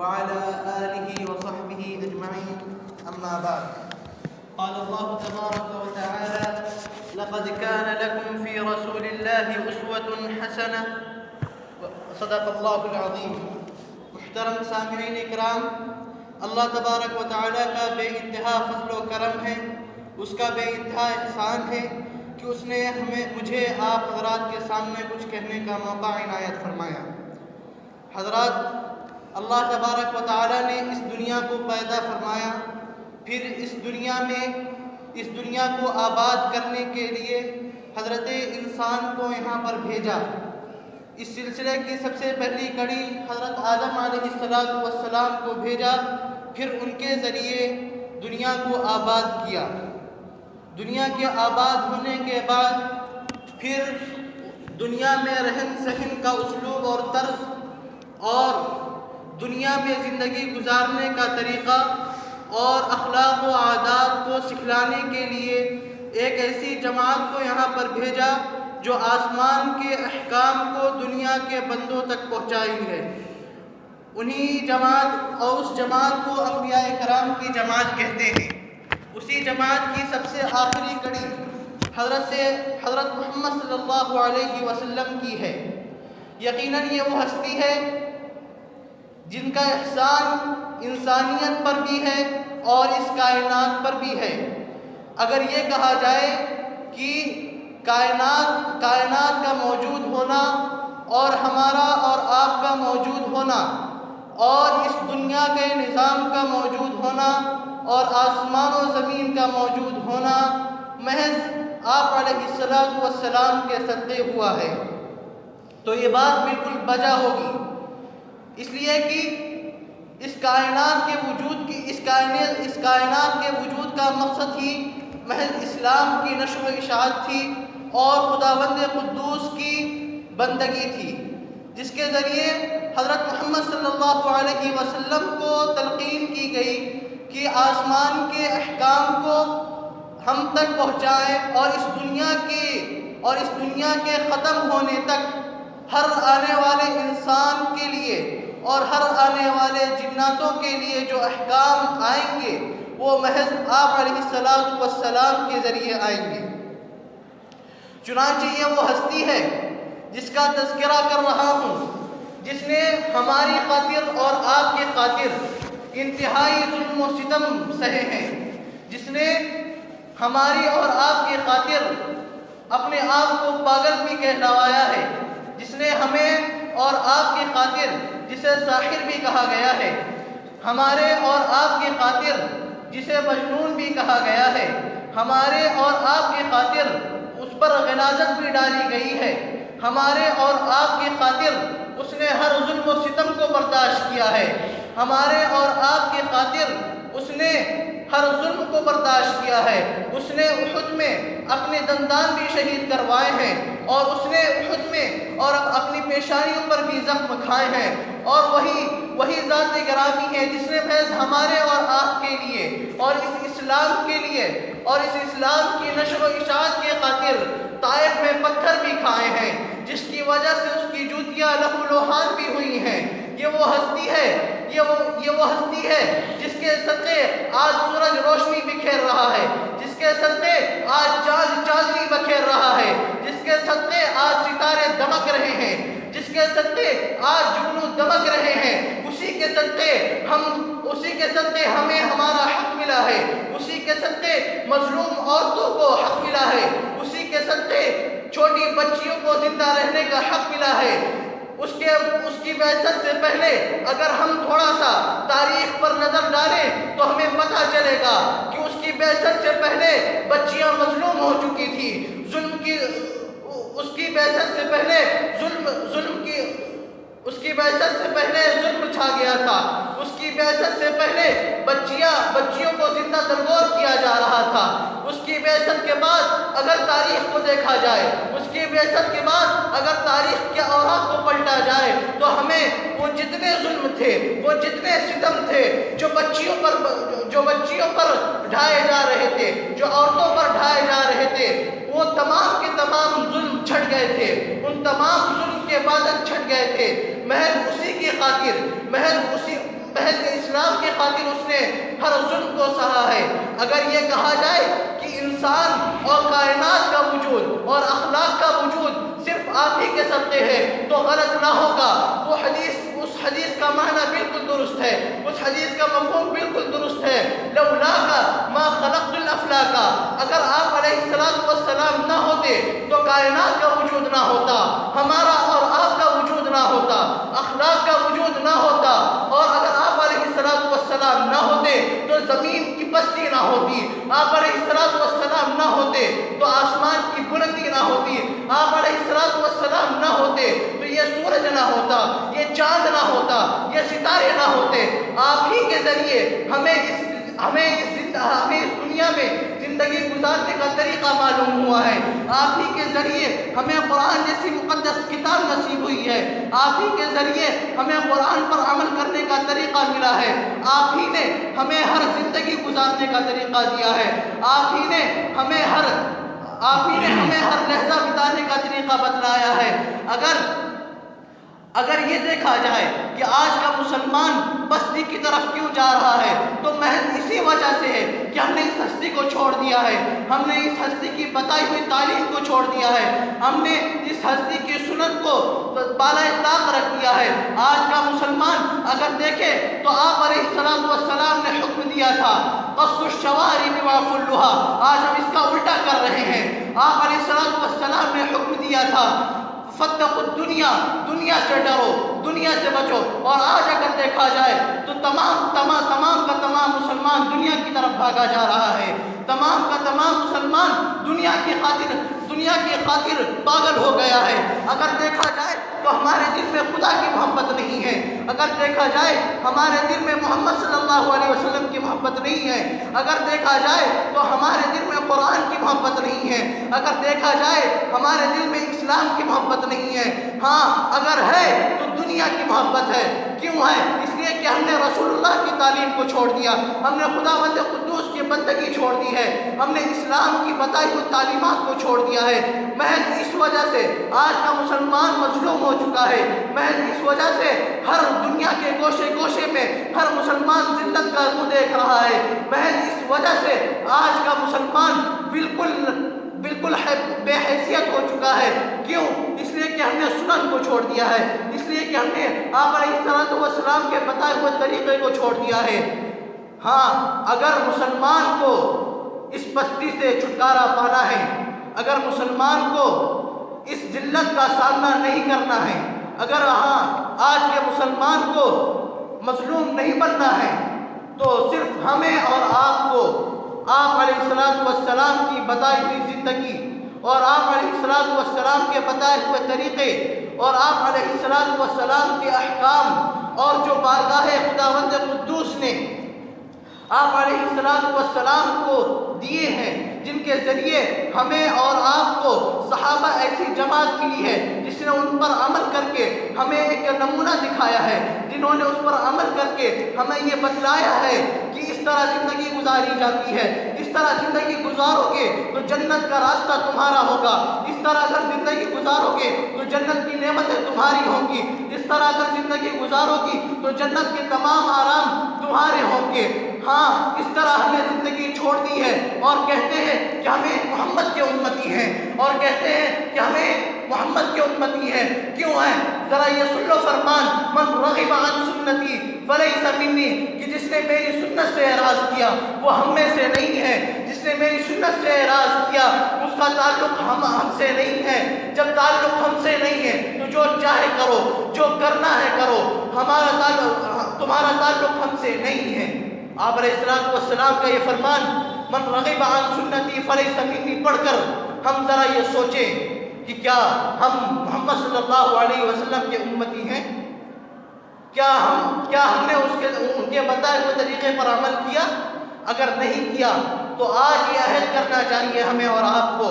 وعلى آله وصحبه أجمعين أما بعد. قال الله تبارك وتعالى: لقد كان لكم في رسول الله أسوة حسنة. صدق اللہ العظیم. محترم سامعین اکرام، اللہ تبارک و تعالیٰ کا بے انتہا فضل و کرم ہے، اس کا بے انتہا احسان ہے کہ اس نے مجھے آپ حضرات کے سامنے کچھ کہنے کا موقع عنایت فرمایا. حضرات، اللہ تبارک و تعالیٰ نے اس دنیا کو پیدا فرمایا، پھر اس دنیا کو آباد کرنے کے لیے حضرت انسان کو یہاں پر بھیجا. اس سلسلے کی سب سے پہلی کڑی حضرت آدم علیہ السلام کو بھیجا، پھر ان کے ذریعے دنیا کو آباد کیا. دنیا کے آباد ہونے کے بعد پھر دنیا میں رہن سہن کا اسلوب اور طرز اور دنیا میں زندگی گزارنے کا طریقہ اور اخلاق و عادات کو سکھلانے کے لیے ایک ایسی جماعت کو یہاں پر بھیجا جو آسمان کے احکام کو دنیا کے بندوں تک پہنچائی ہے. انہی جماعت اور اس جماعت کو انبیاء کرام کی جماعت کہتے ہیں. اسی جماعت کی سب سے آخری کڑی حضرت محمد صلی اللہ علیہ وسلم کی ہے. یقیناً یہ وہ ہستی ہے جن کا احسان انسانیت پر بھی ہے اور اس کائنات پر بھی ہے. اگر یہ کہا جائے کہ کائنات کا موجود ہونا اور ہمارا اور آپ کا موجود ہونا اور اس دنیا کے نظام کا موجود ہونا اور آسمان و زمین کا موجود ہونا محض آپ علیہ السلام کے صدقے ہوا ہے، تو یہ بات بالکل بجا ہوگی. اس لیے کہ اس کائنات کے وجود کا مقصد ہی محض اسلام کی نشر و اشاعت تھی اور خداوند قدوس کی بندگی تھی، جس کے ذریعے حضرت محمد صلی اللہ علیہ وسلم کو تلقین کی گئی کہ آسمان کے احکام کو ہم تک پہنچائیں اور اس دنیا کے ختم ہونے تک ہر آنے والے انسان کے لیے اور ہر آنے والے جناتوں کے لیے جو احکام آئیں گے وہ محض آپ علیہ السلام کے ذریعے آئیں گے. چنانچہ یہ وہ ہستی ہے جس کا تذکرہ کر رہا ہوں، جس نے ہماری خاطر اور آپ کے خاطر انتہائی ظلم و ستم سہے ہیں، جس نے ہماری اور آپ کے خاطر اپنے آپ کو پاگل بھی کہلوایا ہے، جس نے ہمیں اور آپ کی خاطر جسے ساحر بھی کہا گیا ہے، ہمارے اور آپ کی خاطر جسے مجنون بھی کہا گیا ہے، ہمارے اور آپ کی خاطر اس پر غلاظت بھی ڈالی گئی ہے، ہمارے اور آپ کی خاطر اس نے ہر ظلم و ستم کو برداشت کیا ہے، ہمارے اور آپ کی خاطر اس نے ہر ظلم کو برداشت کیا ہے. اس نے احد میں اپنے دندان بھی شہید کروائے ہیں اور اس نے احد میں اور اپنی پیشانیوں پر بھی زخم کھائے ہیں، اور وہی ذات گرامی ہے جس نے محض ہمارے اور آپ کے لیے اور اس اسلام کے لیے اور اس اسلام کی نشر و اشاعت کے خاطر طائف میں پتھر بھی کھائے ہیں، جس کی وجہ سے اس کی جوتیاں لہو لوہان بھی ہوئی ہیں. یہ وہ ہستی ہے جس کے صدقے آج سورج روشنی بکھیر رہا ہے، جس کے صدقے آج چاندنی بکھیر رہا ہے، جس کے صدقے آج ستارے دمک رہے ہیں، جس کے صدقے آج جگنو دمک رہے ہیں. اسی کے صدقے ہمیں ہمارا حق ملا ہے، اسی کے صدقے مظلوم عورتوں کو حق ملا ہے، اسی کے صدقے چھوٹی بچیوں کو زندہ رہنے کا حق ملا ہے. اس کی بعثت سے پہلے اگر ہم تھوڑا سا تاریخ پر نظر ڈالیں تو ہمیں پتہ چلے گا کہ اس کی بعثت سے پہلے بچیاں مظلوم ہو چکی تھی. اس کی بعثت سے پہلے ظلم چھا گیا تھا. اس کی بعثت سے پہلے بچیوں کو زندہ درگور کیا جا رہا تھا. اس کی بعثت کے بعد اگر تاریخ کو دیکھا جائے، اس کی بعثت کے بعد اگر تاریخ کے اوراق کو پلٹا جائے تو ہمیں وہ جتنے ظلم تھے، وہ جتنے ستم تھے جو بچیوں پر ڈھائے جا رہے تھے، جو عورتوں پر ڈھائے جا رہے تھے، وہ تمام کے تمام ظلم چھٹ گئے تھے. ان تمام ظلم کے بادل چھٹ گئے تھے محض اسی کی خاطر، محض اسلام کی خاطر اس نے ہر ظلم کو سہا ہے۔ اگر یہ کہا جائے کہ انسان اور کائنات کا وجود اور اخلاق کا وجود صرف آپ ہی کے صدقے ہے تو غلط نہ ہوگا۔ وہ اس حدیث کا معنی بالکل درست ہے، اس حدیث کا مفہوم بالکل درست ہے۔ لولاک ما خلقت الافلاک، اگر آپ علیہ السلام نہ ہوتے تو کائنات کا وجود نہ ہوتا، ہمارا اور آپ کا وجود نہ ہوتا، اخلاق کا وجود نہ ہوتا، اور اگر آپ علیہ السلام نہ ہوتے تو زمین کی پستی نہ ہوتی، آپ علیہ السلام نہ ہوتے تو آسمان کی بلندی نہ ہوتی، آپ علیہ السلام نہ ہوتے تو یہ سورج نہ ہوتا، یہ چاند نہ ہوتا، یہ ستارے نہ ہوتے۔ آپ ہی کے ذریعے ہمیں اس دنیا میں زندگی گزارنے کا طریقہ معلوم ہوا ہے، آپ ہی کے ذریعے ہمیں قرآن جیسی مقدس کتاب نصیب ہوئی ہے، آپ ہی کے ذریعے ہمیں قرآن پر عمل کرنے کا طریقہ ملا ہے، آپ ہی نے ہمیں ہر زندگی گزارنے کا طریقہ دیا ہے، آپ ہی نے ہمیں ہر لحظہ بتانے کا طریقہ بتلایا ہے۔ اگر یہ دیکھا جائے کہ آج کا مسلمان پستی کی طرف کیوں جا رہا ہے تو محض اسی وجہ سے ہے کہ ہم نے اس ہستی کو چھوڑ دیا ہے، ہم نے اس ہستی کی بتائی ہوئی تعلیم کو چھوڑ دیا ہے، ہم نے اس ہستی کی سنت کو بالائے طاق رکھ دیا ہے۔ آج کا مسلمان اگر دیکھے تو آپ علیہ السلام نے حکم دیا تھا قص الشوارب وعفو اللحى، آج ہم اس کا الٹا کر رہے ہیں۔ آپ علیہ السلام نے حکم دیا تھا فاتقوا الدنیا، دنیا سے ڈرو، دنیا سے بچو، اور آج اگر دیکھا جائے تو تمام کا تمام مسلمان دنیا کی طرف بھاگا جا رہا ہے، تمام کا تمام مسلمان دنیا کی خاطر پاگل ہو گیا ہے۔ اگر دیکھا جائے تو ہمارے دل میں خدا کی محبت نہیں ہے، اگر دیکھا جائے ہمارے دل میں محمد صلی اللہ علیہ وسلم کی محبت نہیں ہے، اگر دیکھا جائے تو ہمارے دل میں قرآن کی محبت نہیں ہے، اگر دیکھا جائے ہمارے دل میں اسلام کی محبت نہیں ہے۔ ہاں اگر ہے تو دنیا کی محبت ہے۔ کیوں ہے؟ اس لیے کہ ہم نے رسول اللہ کی تعلیم کو چھوڑ دیا، ہم نے خداوند قدوس کی بندگی چھوڑ دی ہے، ہم نے اسلام کی بتائی ہوئی تعلیمات کو چھوڑ دیا ہے۔ محض اس وجہ سے آج کا مسلمان مظلوم ہو چکا ہے، محض اس وجہ سے ہر دنیا کے گوشے میں ہر مسلمان ذلت کا منہ دیکھ رہا ہے، محض اس وجہ سے آج کا مسلمان بالکل بے حیثیت ہو چکا ہے۔ کیوں؟ اس لیے کہ ہم نے سنن کو چھوڑ دیا ہے، اس لیے کہ ہم نے آپ علیہ السلام کے بتائے ہوئے طریقے کو چھوڑ دیا ہے۔ ہاں اگر مسلمان کو اس پستی سے چھٹکارا پانا ہے، اگر مسلمان کو اس ذلت کا سامنا نہیں کرنا ہے، اگر آج کے مسلمان کو مظلوم نہیں بننا ہے تو صرف ہمیں اور آپ کو آپ علیہ السلام کی بتائی ہوئی زندگی اور آپ علیہ السلام کے بتائے ہوئے طریقے اور آپ علیہ السلام کے احکام اور جو بارگاہ خداوند قدوس نے آپ علیہ السلام کو دیے ہیں، جن کے ذریعے ہمیں اور آپ کو صحابہ ایسی جماعت ملی ہے جس نے ان پر عمل کر کے ہمیں ایک نمونہ دکھایا ہے، جنہوں نے اس پر عمل کر کے ہمیں یہ بتلایا ہے کہ اس طرح زندگی گزاری جاتی ہے، اس طرح زندگی گزارو گے تو جنت کا راستہ تمہارا ہوگا، اس طرح اگر زندگی گزارو گے تو جنت کی نعمتیں تمہاری ہوں گی، اس طرح اگر زندگی گزارو گی تو جنت کے تمام آرام تمہارے ہوں گے۔ ہاں اس طرح ہم نے زندگی چھوڑ دی ہے اور کہتے ہیں کہ ہمیں محمد کے امتی ہیں، اور کہتے ہیں کہ ہمیں محمد کے امتی ہیں۔ کیوں ہے؟ ذرا یہ سن لو فرمان من رغب عن سنتی فلیس منی، کہ جس نے میری سنت سے اعراض کیا وہ ہم میں سے نہیں ہے، جس نے میری سنت سے اعراض کیا اس کا تعلق ہم سے نہیں ہے۔ جب تعلق ہم سے نہیں ہے تو جو چاہے کرو، جو کرنا ہے کرو، تمہارا تعلق ہم سے نہیں ہے۔ آپ علیہ السلام کا یہ فرمان من رغب عن سنتی فلیس منی پڑھ کر ہم ذرا یہ سوچیں کہ کیا ہم محمد صلی اللہ علیہ وسلم کے امتی ہیں؟ کیا ہم نے ان کے بتائے ہوئے طریقے پر عمل کیا؟ اگر نہیں کیا تو آج یہ عہد کرنا چاہیے ہمیں اور آپ کو،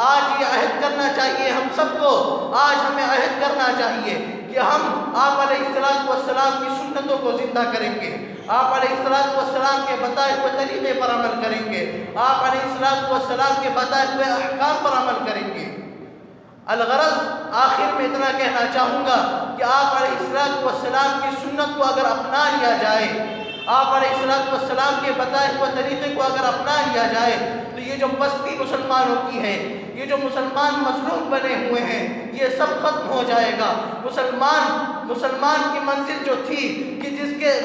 آج یہ عہد کرنا چاہیے ہم سب کو، آج ہمیں عہد کرنا چاہیے کہ ہم آپ علیہ السلام کی سنتوں کو زندہ کریں گے، آپ علیہ السلام کے بتائے ہوئے طریقے پر عمل کریں گے، آپ علیہ السلام کے بتائے ہوئے احکام پر عمل کریں گے۔ الغرض آخر میں اتنا کہنا چاہوں گا کہ آپ علیہ السلام کی سنت کو اگر اپنا لیا جائے، آپ علیہ السلام کے بتائے ہوئے طریقے کو اگر اپنا لیا جائے تو یہ جو پستی مسلمانوں کی ہے، یہ جو مسلمان مظلوم بنے ہوئے ہیں، یہ سب ختم ہو جائے گا۔ مسلمان کی منزل جو تھی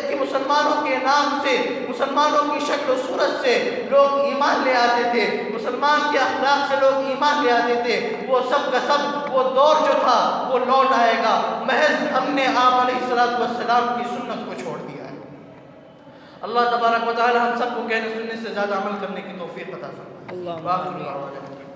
کہ مسلمانوں کے نام سے، مسلمانوں کی شکل و صورت سے لوگ ایمان لے آتے تھے، مسلمان کے اخلاق سے لوگ ایمان لے آتے تھے، وہ سب کا سب وہ دور جو تھا وہ لوٹ آئے گا، محض ہم نے آپ علیہ السلام کی سنت کو چھوڑ دیا ہے۔ اللہ تبارک و تعالی ہم سب کو کہنے سننے سے زیادہ عمل کرنے کی توفیق عطا فرمائے۔